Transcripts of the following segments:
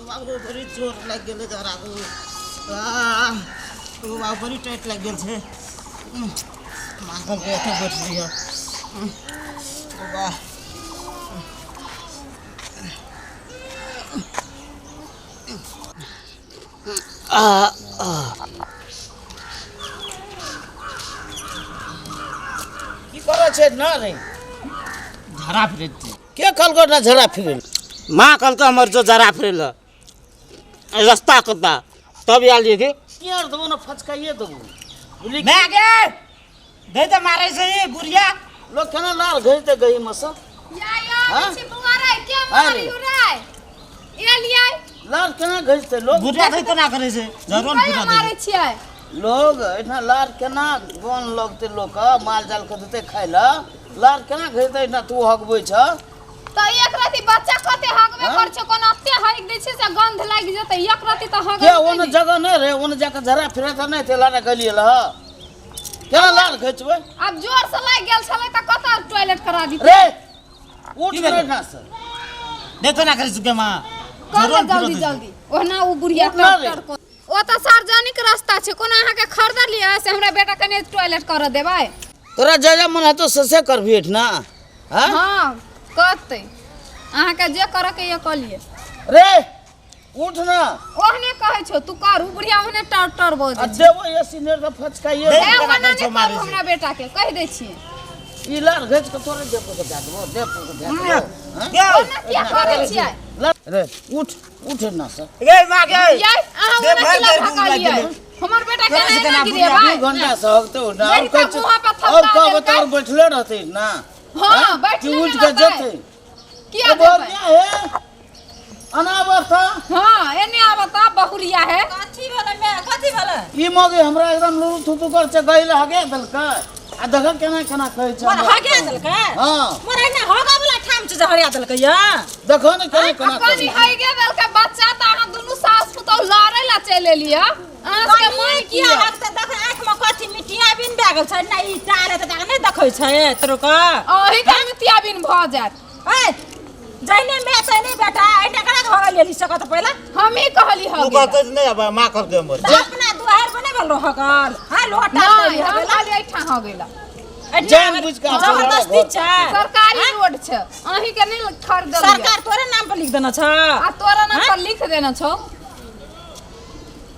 बाबू बड़ी जोर लग गेल जरा बाबू बड़ी टाइट लग गेल छे मांगल के एते बैठ रही है बाबा की करे छे ना रे झरा फिरे के कल को ना झरा फिरे माँ कल तो हमर जो झरा फिरे रास्ता कता तब यार लिए थे यार दबो ना फचकाइए दबो बोली मैं आगे दे तो मारे से ये बुढ़िया लोग केना लाल घइते गई मसा या छी बुआरे के मारी उराय ए लिया लाल केना घइते लोग बुढ़िया थे तना करे से जरूर बुढ़िया मारे छियै लोग इतना लाल केना गोन लगते लोग का माल जाल के देते खाइला लाल केना घइते ना तू हगबै छ तो एक राती बच्चा कते हगबे कर छ कोन अत्ते हग दै छै से गंध लाग जते एक राती तो हग के ओन जगह नै रे ओन जाके झरा फिरे त नै तेला ना गलिए ल केना लाल घइचबै अब जोर से लाग गेल छले त कता टॉयलेट करा दी रे उठ रे ना सर देखो ना करे सुके मां जल्दी जल्दी ओना उ बुढ़िया डॉक्टर को ओ त सार्वजनिक रास्ता छै कोन अहाँ के खरीद लिया से हमरा बेटा कने टॉयलेट कर देबै तोरा जजा मन तो ससे कर भेट ना हां कते अहाँ के जे करे के ये कलिए रे उठ ना ओहने कहै छौ तू कर उ बुढ़िया ओहने टर टर बोल देबो ये सीनियर त फचकाइए ए ओना नै मार हमरा बेटा के कह दै छी ई लाल घच के तोरे देपो के देबो के ओना क्या करे छियै रे उठ ना सर रे मां के ये अहाँ ओना किला भगालिए हमर बेटा के नहीं गिरे भाई 2 घंटा से हगते हो ना और कब तोर बैठले रहते ना हां बैठले उठ के जते क्या बोल क्या है अनावता हां एने आवता बहुरिया है कथि भेले मैं कथि भेले ई मगे हमरा एकदम लुरु थुतु कर छ गइल हगे दलका आ देख केना केना कहै छ मन हगे दलका हां मोर एने हगा वाला ठाम छ जहरिया दलका या देखो न केना केना कनी हगे दलका बच्चा त अहाँ दुनु सास पुतौ लड़ै ला चले लिया अहाँ के मन किया हग त देख आंख में कथि मिटिया बिन लागल छ नै ई टारे त नै देखै छ तोरो का ओही के मिटिया बिन भ जात ए जइने मैं तने बेटा एटा करा हगा लेली सकत पहिला हम ही कहली तू हगे कहत नै अब मां कर दे हमर अपना दुआर बने गल हगल हां लोटा नहीं हम खाली ऐठा हो गेला जान बुझ के जबरदस्ती छ सरकारी रोड छ अही के नहीं खरीद लिया सरकार तोरे नाम पर लिख देना छ आ तोरा नाम पर लिख देना छौ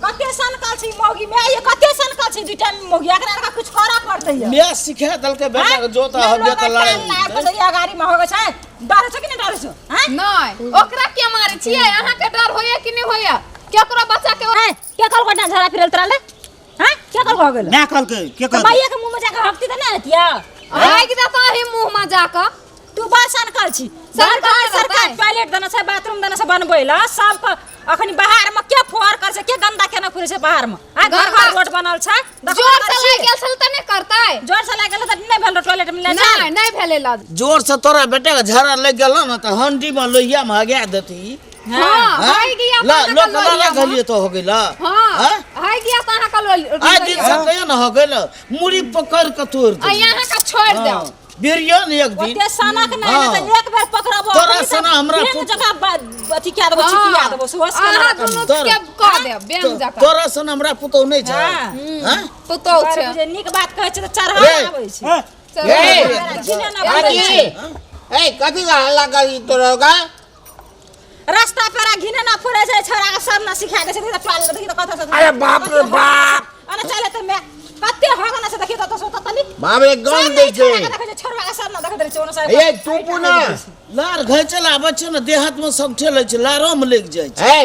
कते सन काल छी मोगी में ये कते सन काल छी दुटा मोगी एकरा का कुछ करा पड़तै मैं सिखा दल के बेटा के जोता हगे त लड़ाई बजरिया गाड़ी में होगे छै डर छ कि नहीं डर छ हैं नहीं ओकरा के मारे छियै अहाँ के डर होया कि नहीं होया केकरो बच्चा के के कल को झरा फिरल तरा ले हैं के कल हो गेल ना कल के कल भैया के मुंह में जाके हफ्ती त नहीं हतिया आइ के त ही मुंह में जाके तू बासन काल छी सरकार टॉयलेट देना छै बाथरूम देना छै बनबैला सब अखनी बाहर में के फोर कर छै के गंदा केना फिरे छै बाहर में आ घर घर रोड बनल छै जोर से लाग गेल छल त नहीं करतै जोर से लाग गेल त नहीं भेल टॉयलेट में ले नहीं नहीं भेले ला जोर से तोरा बेटा के झरा लग गेल न त हंडी में लोहिया में हगा देती हां हाय गया लोग लाला गलिए तो हो गेल हां हाय गया त अहाँ का आ दिन से कहियो न हो गेल मुड़ी पकड़ के तोड़ दे यहाँ का छोड़ दे बिरियन एक दिन ओते सना के नहीं त एक बेर पकड़बो तोरा सना हमरा जगह अथी क्या देबो चिटिया देबो सोस अहाँ दुनु के क दे बेंग जका तोरा सना हमरा पुतौ नै छै हैं पुतौ छै जे नीक बात कहै छै त चढ़ा आबै छै ए कथि का हल्ला करी तोरा रास्ता पर घिने ना फुरे छै छोरा के सब ना सिखा दे छै त टॉयलेट देखि त कथा अरे बाप रे बाप अने चले त मैं कते हगना से देखि त सोत तनी बाप रे गन दै छै छोरा के सब ना देख दे छै ओना सब ए तू पुना लार घचला बच्चे न देहात में सब ठेलै छै लारो में लग जाय छै ए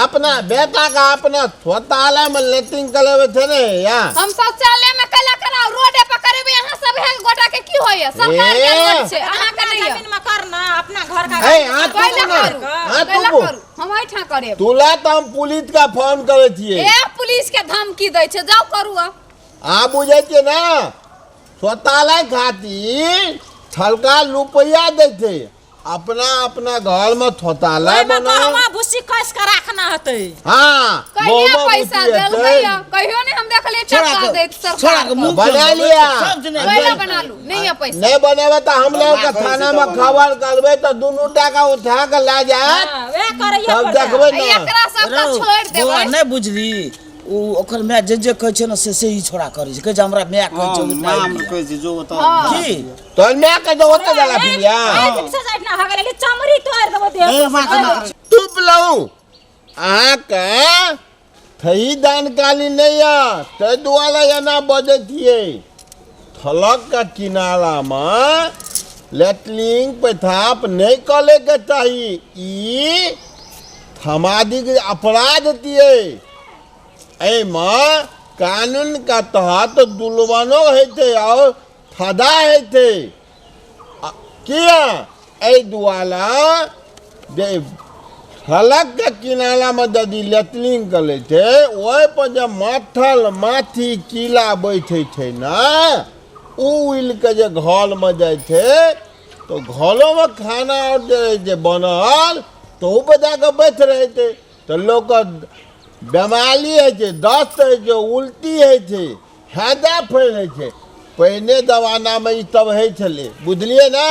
अपना बेटा का अपना शौचालय में लेटिंग करवे थे रे या हम शौचालय में कला करा रोडे पर करबे यहाँ सब है गोटा के की होय सरकार के रोड छै अहाँ के नहीं जमीन में करना अपना घर का ए आ तू हम ऐठा करे तुला तो हम पुलिस का फोन करे छिए ए पुलिस के धमकी दै छै जाओ करू आ बुझे छिए ना शौचालय खातिर छलका रुपया दै छै अपना अपना घर में थोताला ओए में बनाओ। गहमा भूसी कस के रखना हते। हाँ कहिया गहमा पैसा बूटी देल हेतै। भैया कहियो ने हम देखले टका देत छोड़ा सरकार के मुंह बना खोल, लिया। सब जने पहला बना बना लू नहीं है पैसा नहीं बनेबे तो हम लोग के थाना में खबर करबे तो दुनू टाका उठा के ला जाए हां वे करैया तब पड़ता। देखबे ना। एकरा सब का रौ, छोड़ बौआ देबै नहीं बुझली उ ओकर मैं जे कहै छै ना से ही छोड़ा करै छै कहै छै हमरा मैं कहै छै नाम कहै छै जो बता की तो मैं के दो ओते जाला पिलिया ए दिन से जाइत ना हगले चमड़ी तोड़ देबो दे। ए बात ना तुप लऊ आ के थई जानकारी नहीं है ते दुआला एना बजे थिए थलक का किनारा में लेटलिंग पेशाब नहीं करे के चाहिए ई सामाजिक अपराध दिए एहिमे कानून का तहत दुलवानो हेते और फदा हेते किया एहि दुआला जे सड़क के किनारा में यदि लेटरिंग करे थे ओहि पर जब माथल माथी कीला बैठे थे ना उल के जे घर में जाए थे तो घरों में खाना और जे बनल तो ऊ पर जाकर बैठ रहे थे तो लोग बेमारी है छे दस्त है छे उल्टी है छे हैदा फैले छे पहले जमाना में ई सब है छले बुझलिए ना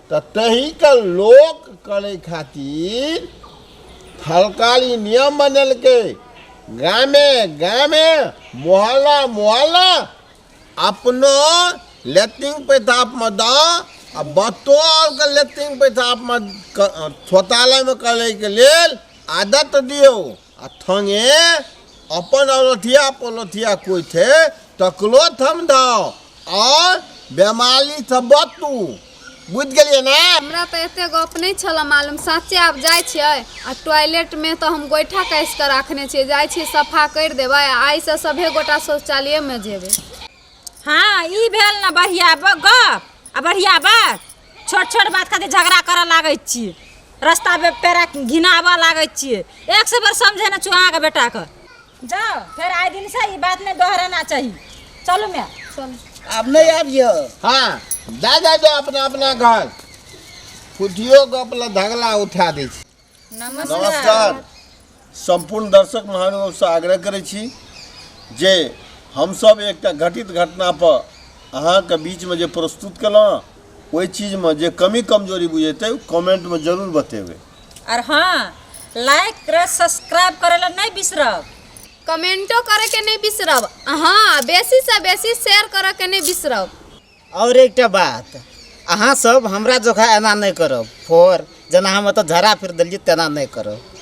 तो तही के लोक करे खातिर सरकारी नियम बनल के गामे गामे मोहल्ला मोहल्ला अपनो लेटरिंग पेशाब में दो आ बतौर के लेटरिंग पेशाब में शौचालय में करे के लेल आदत दियो आ थंगे अपन अरथिया पलथिया कोई थे तकलो थम दो और बेमारी से बतू बुझ गेलिए ना। हमरा तो एते गप नहीं छला मालूम सच्चे आप जाय छियै आ टॉयलेट में तो हम गोइठा कैस के रखने छियै जाय छियै सफा कर देबै आई से सभे गोटा शौचालय में जेबै। हां ई भेल ना बढ़िया गप आ बढ़िया बात छोट छोट बात खातिर झगड़ा करे लागै छी रास्ता पे पेरा घिनावा लागै छी एक से बार समझे ना चुहा के बेटा के जाओ फिर आए दिन से ई बात ने दोहराना चाहिए। चलो मैं चल अब नहीं आबियो हाँ जा अपना अपना घर कुटियो को अपना धगला उठा दे छी। नमस्कार संपूर्ण दर्शक महानुभाव से आग्रह करै छी जे हम सब एकटा घटित घटना पर अहाँ के बीच में जे प्रस्तुत केलहुँ ओहि चीज में जे कमी कमजोरी बुझेतै कमेंट में जरूर बतेबै और हाँ लाइक करे सब्सक्राइब करे ला नहीं बिसरब कमेंटो करे के नहीं बिसरब हाँ बेसी से बेसी शेयर करे के नहीं बिसरब। और एकटा बात अहाँ सब हमरा जोखा एना नहीं करब फोर जना हम तो झरा फिर दिलिए तेना नहीं करब।